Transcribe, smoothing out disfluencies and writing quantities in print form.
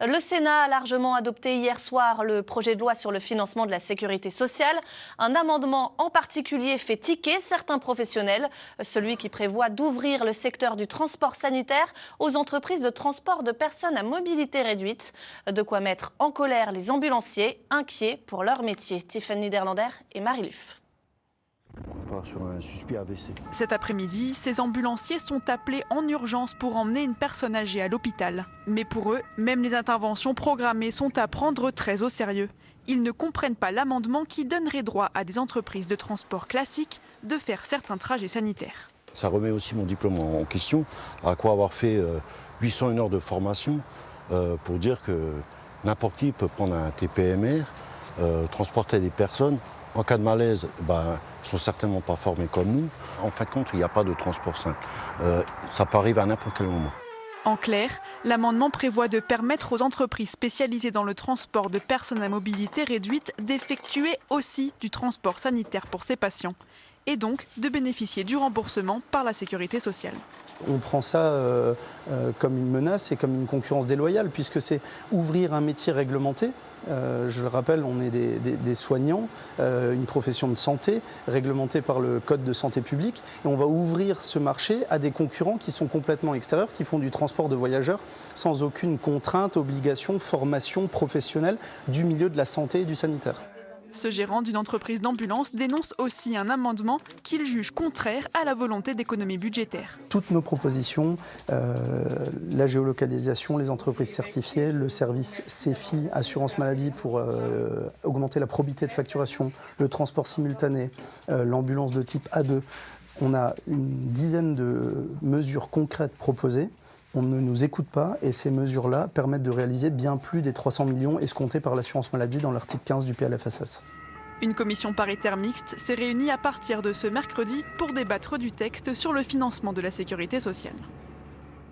Le Sénat a largement adopté hier soir le projet de loi sur le financement de la sécurité sociale. Un amendement en particulier fait tiquer certains professionnels, celui qui prévoit d'ouvrir le secteur du transport sanitaire aux entreprises de transport de personnes à mobilité réduite. De quoi mettre en colère les ambulanciers, inquiets pour leur métier. Tiffany Niederlander et Marie Luff. On part sur un suspect AVC. Cet après-midi, ces ambulanciers sont appelés en urgence pour emmener une personne âgée à l'hôpital. Mais pour eux, même les interventions programmées sont à prendre très au sérieux. Ils ne comprennent pas l'amendement qui donnerait droit à des entreprises de transport classiques de faire certains trajets sanitaires. Ça remet aussi mon diplôme en question, à quoi avoir fait 801 heures de formation pour dire que n'importe qui peut prendre un TPMR, transporter des personnes. En cas de malaise, ils ne sont certainement pas formés comme nous. En fin de compte, il n'y a pas de transport simple. Ça peut arriver à n'importe quel moment. En clair, l'amendement prévoit de permettre aux entreprises spécialisées dans le transport de personnes à mobilité réduite d'effectuer aussi du transport sanitaire pour ces patients et donc de bénéficier du remboursement par la sécurité sociale. On prend ça comme une menace et comme une concurrence déloyale puisque c'est ouvrir un métier réglementé. Je le rappelle, on est des soignants, une profession de santé réglementée par le Code de santé publique. Et on va ouvrir ce marché à des concurrents qui sont complètement extérieurs, qui font du transport de voyageurs sans aucune contrainte, obligation, formation professionnelle du milieu de la santé et du sanitaire. Ce gérant d'une entreprise d'ambulance dénonce aussi un amendement qu'il juge contraire à la volonté d'économie budgétaire. Toutes nos propositions, la géolocalisation, les entreprises certifiées, le service CEFI, assurance maladie pour augmenter la probité de facturation, le transport simultané, l'ambulance de type A2, on a une dizaine de mesures concrètes proposées. On ne nous écoute pas et ces mesures-là permettent de réaliser bien plus des 300 millions escomptés par l'assurance maladie dans l'article 15 du PLFSS. Une commission paritaire mixte s'est réunie à partir de ce mercredi pour débattre du texte sur le financement de la sécurité sociale.